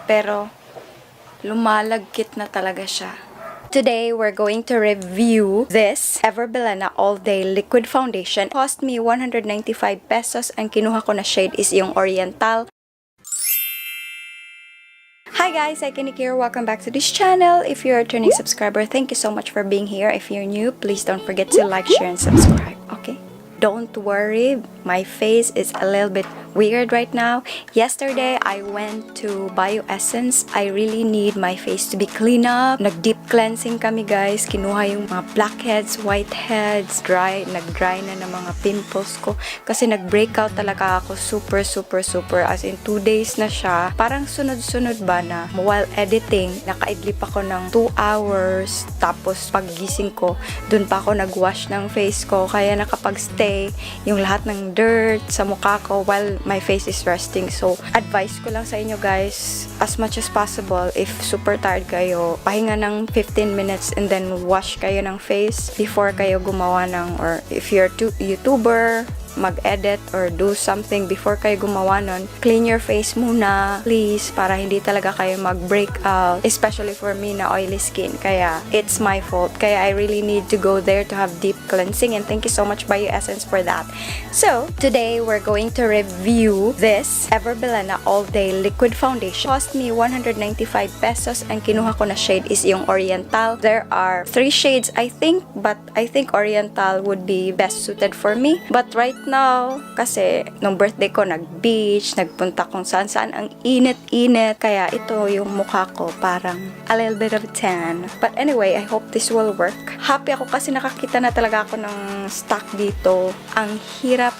pero lumalagkit na talaga siya. Today, we're going to review this Everbilena All Day Liquid Foundation. Cost me 195 pesos. Ang kinuha ko na shade is yung Oriental. Hi guys, Cykaniki here. Welcome back to this channel. If you're a returning subscriber, thank you so much for being here. If you're new, please don't forget to like, share, and subscribe. Okay? Don't worry, my face is a little bit weird right now. Yesterday, I went to Bio Essence. I really need my face to be clean up. Nag-deep cleansing kami guys. Kinuha yung mga blackheads, whiteheads, nag-dry na ng mga pimples ko. Kasi nag-breakout talaga ako super. As in 2 days na siya. Parang sunod-sunod ba na while editing, naka-idlip ako ng 2 hours. Tapos paggising ko, dun pa ako nag-wash ng face ko. Kaya nakapag-stay yung lahat ng dirt sa mukha ko while my face is resting. So, advice ko lang sa inyo guys, as much as possible, if super tired kayo, pahinga ng 15 minutes and then wash kayo ng face before kayo gumawa ng, or if you're YouTuber, mag-edit or do something before kayo gumawa nun, clean your face muna, please, para hindi talaga kayo mag-breakout, especially for me na oily skin. Kaya, it's my fault. Kaya, I really need to go there to have deep cleansing, and thank you so much Bio Essence for that. So, today, we're going to review this Everbilena All Day Liquid Foundation. Cost me 195 pesos. Ang kinuha ko na shade is yung Oriental. There are 3 shades, I think, but I think Oriental would be best suited for me. But right now, kasi nung birthday ko, nag-beach, nagpunta kung saan-saan, ang init-init. Kaya ito yung mukha ko, parang a little bit of tan. But anyway, I hope this will work. Happy ako kasi nakakita na talaga ako ng stock dito. Ang hirap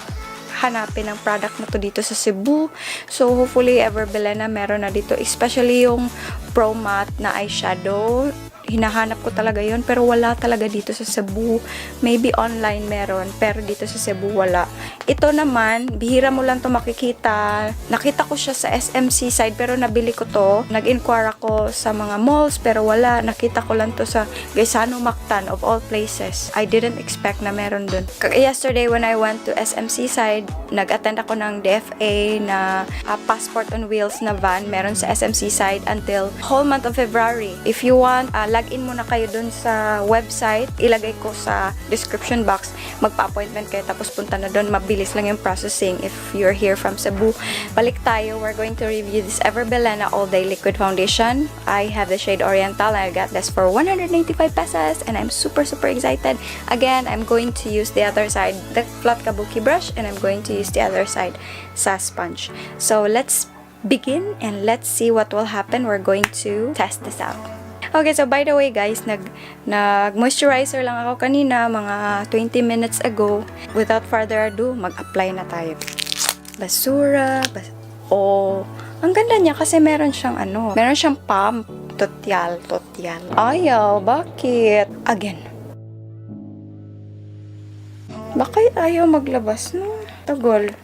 hanapin ang product na to dito sa Cebu. So, hopefully, Everbilena meron na dito. Especially yung Pro Matte na eyeshadow. Hinahanap ko talaga yon, pero wala talaga dito sa Cebu. Maybe online meron, pero dito sa Cebu wala. Ito naman, bihira mo lang to makikita. Nakita ko siya sa SMC side, pero nabili ko to. Nag-inquire ako sa mga malls, pero wala. Nakita ko lang to sa Gaisano Mactan, of all places. I didn't expect na meron dun. Yesterday, when I went to SMC side, nag-attend ako ng DFA na passport on wheels na van. Meron sa SMC side until whole month of February. If you want, login muna kayo dun sa website. Ilagay ko sa description box. Magpa-appointment kayo tapos punta na dun. Mabilis lang yung processing if you're here from Cebu. Balik tayo. We're going to review this Everbilena All Day Liquid Foundation. I have the shade Oriental. I got this for 195 pesos and I'm super excited. Again, I'm going to use the other side, the flat kabuki brush, and I'm going to use the other side sa sponge. So, let's begin and let's see what will happen. We're going to test this out. Okay, so by the way guys, nag-moisturizer lang ako kanina, mga 20 minutes ago. Without further ado, mag-apply na tayo. Oh, ang ganda niya kasi meron siyang meron siyang pump. Totyal. Ayaw, bakit? Again. Bakit ayaw maglabas no? Tagal.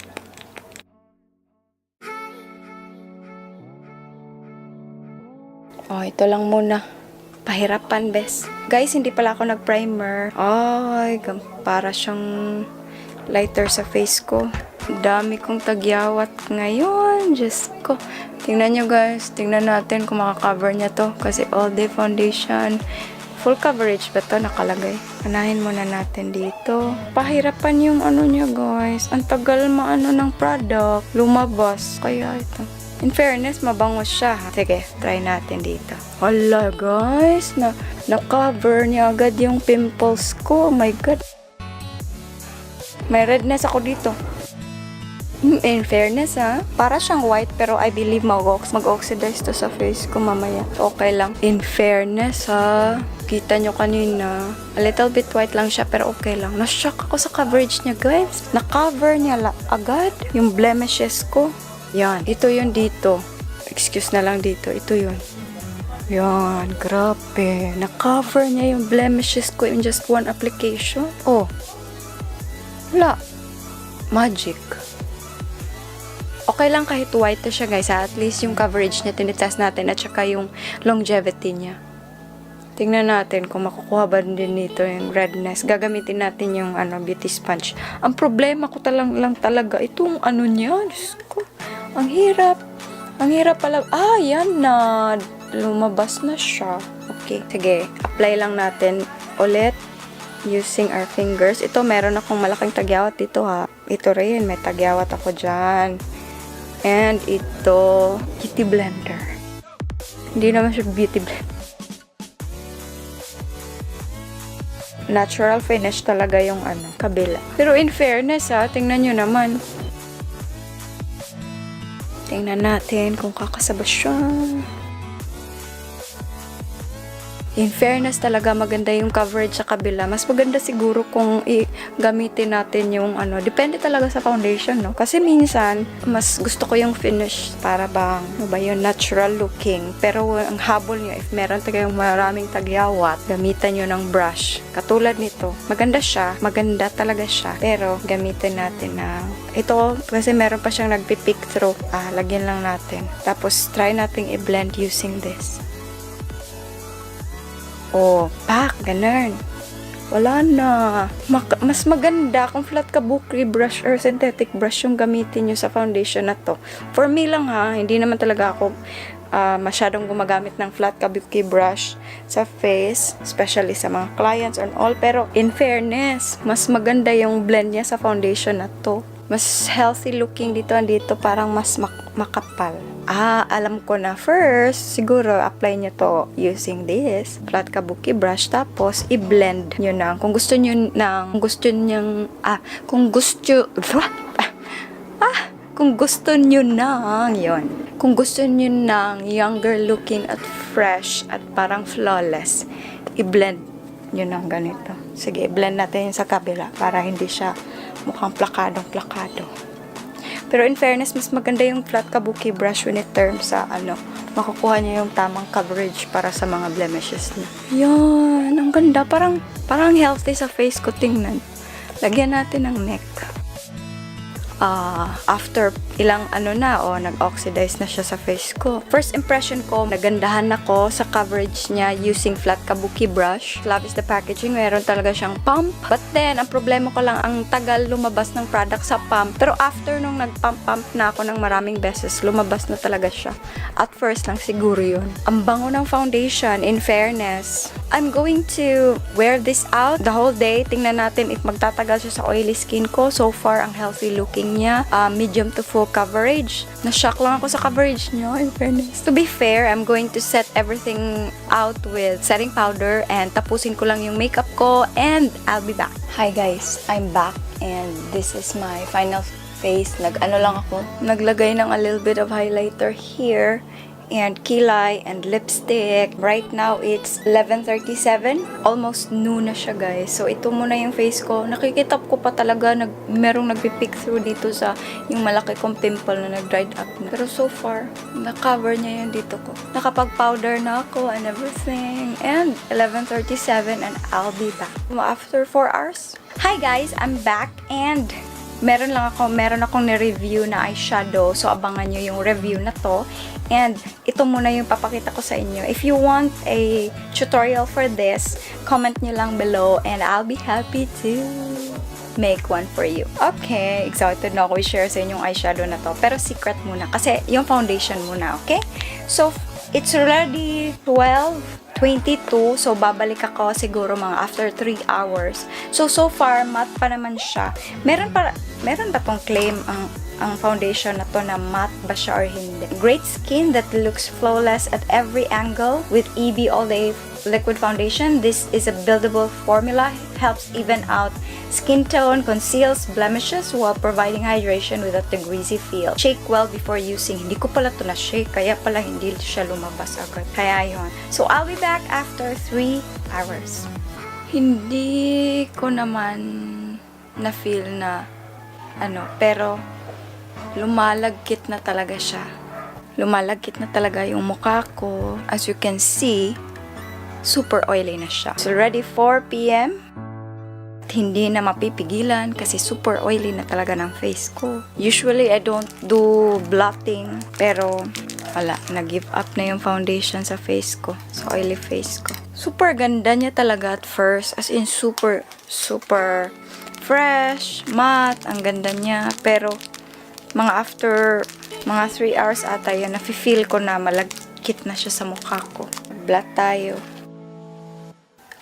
Oh, ito lang muna. Pahirapan, bes. Guys, hindi pala ako nag-primer. Ay, para siyang lighter sa face ko. Dami kong tagyawat ngayon. Diyos ko. Tingnan nyo guys. Tingnan natin kung makakover niya to. Kasi all day foundation. Full coverage ba to nakalagay? Anahin muna natin dito. Pahirapan yung niya guys. Ang tagal ng product. Lumabas. Kaya ito. In fairness, mabango siya. Sige, try natin dito. Hala guys, na-cover niya agad yung pimples ko. Oh my god. May redness ako dito. In fairness para siyang white pero I believe mag-oxidize to sa face ko mamaya. Okay lang. In fairness kita nyo kanina, a little bit white lang siya pero okay lang. Na-shock ako sa coverage niya guys. Na-cover niya agad yung blemishes ko. Yan, ito yun dito. Excuse na lang dito. Ito yun. Yan, grabe. Na-cover niya yung blemishes ko in just one application. Oh. Wala. Magic. Okay lang kahit white na siya guys. At least yung coverage niya tinitest natin at saka yung longevity niya. Tingnan natin kung makukuha ba din dito yung redness. Gagamitin natin yung beauty sponge. Ang problema ko lang talaga itong niya. Diyos ko. Ang hirap. Ang hirap pala. Ah, yan na. Lumabas na siya. Okay. Sige, apply lang natin ulit using our fingers. Ito, meron akong malaking tagyawat dito ha. Ito rin, may tagyawat ako dyan. And ito, beauty blender. Hindi naman siya beauty blender. Natural finish talaga yung kabila. Pero in fairness tingnan nyo naman. Tingnan natin kung kakasabas siya. In fairness talaga, maganda yung coverage sa kabila. Mas maganda siguro kung gamitin natin yung depende talaga sa foundation, no? Kasi minsan, mas gusto ko yung finish para bang, yung natural looking. Pero ang habol nyo, if meron tayong maraming tagyawat, gamitan nyo ng brush. Katulad nito, maganda siya, maganda talaga siya. Pero, gamitin natin na, ito, kasi meron pa siyang nagpipick through. Lagyan lang natin. Tapos, try nating i-blend using this. Oh, pak, ganun. Wala na. Mas maganda kung flat kabuki brush or synthetic brush yung gamitin nyo sa foundation na to. For me lang hindi naman talaga ako masyadong gumagamit ng flat kabuki brush sa face, especially sa mga clients and all. Pero in fairness, mas maganda yung blend niya sa foundation na to. Mas healthy looking dito, parang mas makapal. Alam ko na. First, siguro apply nyo to using this flat kabuki brush, tapos i-blend nyo na. Kung gusto nyo ng younger looking at fresh at parang flawless, i-blend nyo ng ganito. Sige, blend natin sa kabila para hindi siya mukhang plakadong-plakado. Pero in fairness, mas maganda yung flat kabuki brush when it terms sa makukuha niyo yung tamang coverage para sa mga blemishes niya. Yan, ang ganda. Parang healthy sa face ko, tingnan. Lagyan natin ng neck. After ilang nag-oxidize na siya sa face ko. First impression ko, nagandahan ako sa coverage niya using flat kabuki brush. Love is the packaging. Meron talaga siyang pump. But then, ang problema ko lang, ang tagal lumabas ng product sa pump. Pero after nung nag-pump na ako ng maraming beses, lumabas na talaga siya. At first lang siguro yun. Ang bango ng foundation, in fairness. I'm going to wear this out the whole day. Tingnan natin if magtatagal siya sa oily skin ko. So far, ang healthy looking niya. Medium to full coverage. Na-shock lang ako sa coverage niya, in fairness. To be fair, I'm going to set everything out with setting powder and tapusin ko lang yung makeup ko and I'll be back. Hi guys, I'm back and this is my final face. Naglagay ng a little bit of highlighter here and kilay and lipstick. Right now, it's 11:37. Almost noon na siya, guys. So, ito muna yung face ko. Nakikita ko pa talaga merong nagpipick through dito sa yung malaki kong pimple na nag-dried up na. Pero so far, na-cover niya yung dito ko. Nakapag-powder na ako and everything. And 11:37 and I'll be back after 4 hours. Hi guys, I'm back and meron akong ni-review na eyeshadow. So, abangan nyo yung review na to. And, ito muna yung papakita ko sa inyo. If you want a tutorial for this, comment nyo lang below and I'll be happy to make one for you. Okay, excited na ako i-share sa inyong eyeshadow na to. Pero secret muna. Kasi, yung foundation muna, okay? So, it's already 12:22. So, babalik ako siguro mga after 3 hours. So far, matte pa naman siya. Meron ba tong claim ang foundation na to na matte ba siya or hindi? Great skin that looks flawless at every angle with EB All Day Liquid Foundation. This is a buildable formula. Helps even out skin tone, conceals blemishes while providing hydration without the greasy feel. Shake well before using. Hindi ko pala to na-shake, kaya pala hindi siya lumabas agad. Kaya yun. So, I'll be back after 3 hours. Hindi ko naman na-feel na pero lumalagkit na talaga siya. Lumalagkit na talaga yung mukha ko. As you can see, super oily na siya. It's already 4 p.m. Hindi na mapipigilan kasi super oily na talaga ng face ko. Usually, I don't do blotting. Pero, wala. Nag-give up na yung foundation sa face ko. Sa oily face ko. Super ganda niya talaga at first. As in, super fresh, matte. Ang ganda niya. Pero, mga after Mga 3 hours ata yun. Nafe-feel ko na malagkit na siya sa mukha ko. Blot tayo.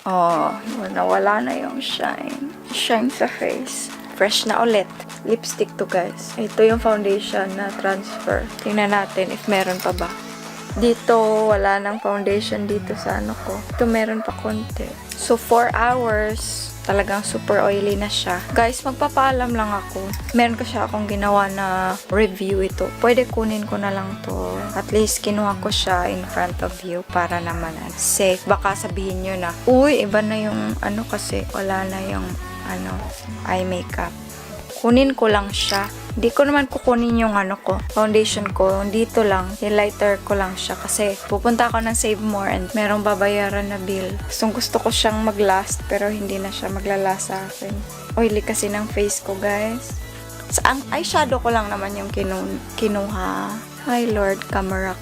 Oh, nawala na yung shine. Shine sa face. Fresh na ulit. Lipstick to, guys. Ito yung foundation na transfer. Tingnan natin if meron pa ba. Dito, wala nang foundation dito sa ano ko. Ito meron pa konti. So, 4 hours. Talagang super oily na siya. Guys, magpapaalam lang ako. Meron ko siya akong ginawa na review ito. Pwede kunin ko na lang to. At least, kinuha ko siya in front of you para naman safe. Baka sabihin nyo na, uy, iba na yung ano kasi wala na yung eye makeup. Kunin ko lang siya. Hindi ko naman kukunin yung foundation ko. Dito lang, highlighter ko lang siya kasi pupunta ako ng Save More and merong babayaran na bill. Gusto ko siyang mag-last pero hindi na siya maglalast sa akin. Oily kasi ng face ko, guys. Ang eyeshadow ko lang naman yung kinuha. Hi Lord, camera.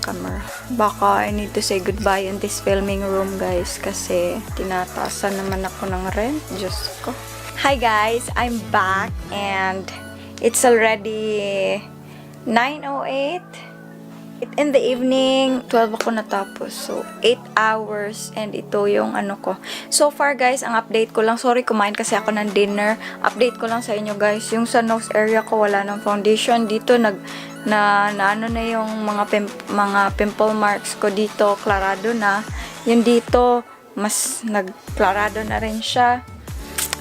Baka I need to say goodbye in this filming room, guys, kasi tinataasan naman ako ng rent. Diyos ko. Hi guys, I'm back and it's already 9:08 in the evening. 12 ako natapos, so 8 hours and ito yung ko. So far guys, ang update ko lang, sorry kumain kasi ako ng dinner. Update ko lang sa inyo guys, yung sa nose area ko wala ng foundation. Dito na yung mga pimple marks ko dito, klarado na. Yung dito, mas nagklarado na rin siya.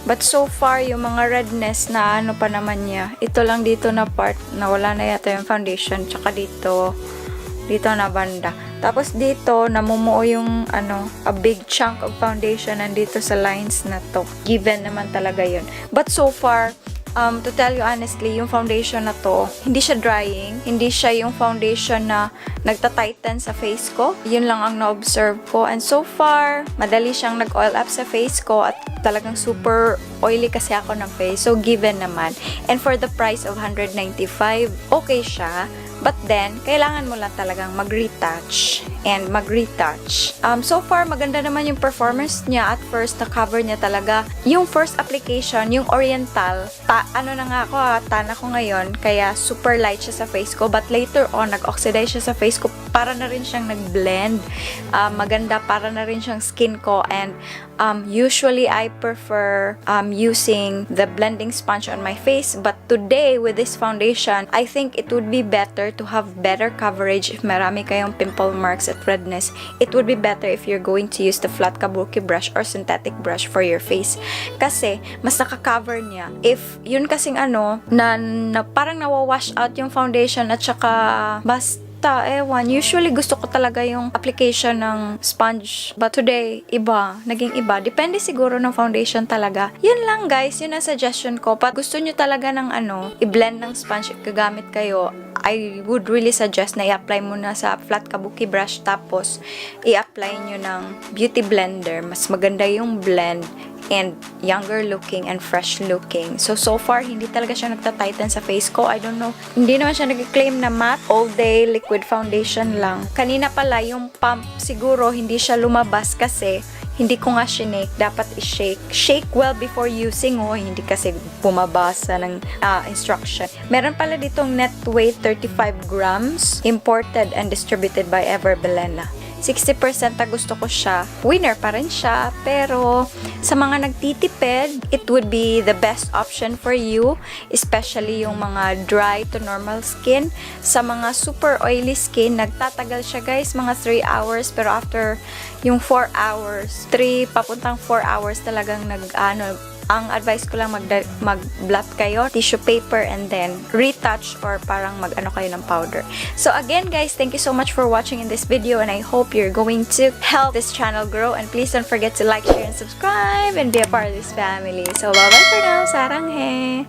But so far, yung mga redness na pa naman niya, ito lang dito na part na wala na yata yung foundation. Tsaka dito na banda. Tapos dito, namumuo yung a big chunk of foundation nandito sa lines na to. Given naman talaga yun. But so far, to tell you honestly, yung foundation na to, hindi siya drying. Hindi siya yung foundation na nagta-tighten sa face ko. Yun lang ang na-observe ko. And so far, madali siyang nag-oil up sa face ko at talagang super oily kasi ako ng face. So, given naman. And for the price of 195, okay siya. But then, kailangan mo lang talagang mag-retouch and mag-retouch. So far, maganda naman yung performance niya. At first, na-cover niya talaga. Yung first application, yung Oriental, tan ako ngayon, kaya super light siya sa face ko. But later on, nag-oxidize siya sa face ko. Para na rin siyang nag-blend. Maganda, para na rin siyang skin ko. And usually, I prefer using the blending sponge on my face. But today, with this foundation, I think it would be better to have better coverage if marami kayong pimple marks at redness. It would be better if you're going to use the flat kabuki brush or synthetic brush for your face. Kasi, mas nakaka-cover niya. If yun kasing na parang nawawash out yung foundation at saka usually gusto ko talaga yung application ng sponge. But today, naging iba. Depende siguro ng foundation talaga. Yun lang guys, yun ang suggestion ko. Pag gusto nyo talaga ng i-blend ng sponge, gagamit kayo, I would really suggest na i-apply muna sa flat kabuki brush tapos i-apply nyo ng beauty blender. Mas maganda yung blend and younger looking and fresh looking. So far, hindi talaga siya nagta-tighten sa face ko. I don't know. Hindi naman siya nag-claim na matte. All day liquid foundation lang. Kanina pala, yung pump siguro hindi siya lumabas kasi hindi ko nga shinake. Dapat i-shake. Shake well before using. Hindi kasi bumabasa ng instruction. Meron pala ditong net weight 35 grams. Imported and distributed by Everbilena. 60% na gusto ko siya. Winner pa rin siya. Pero, sa mga nagtitipid, it would be the best option for you. Especially yung mga dry to normal skin. Sa mga super oily skin, nagtatagal siya guys, mga 3 hours. Pero after yung 4 hours, 3 papuntang 4 hours talagang ang advice ko lang mag-blot kayo, tissue paper, and then retouch or parang kayo ng powder. So again guys, thank you so much for watching in this video and I hope you're going to help this channel grow and please don't forget to like, share, and subscribe and be a part of this family. So bye-bye for now. Sarang he!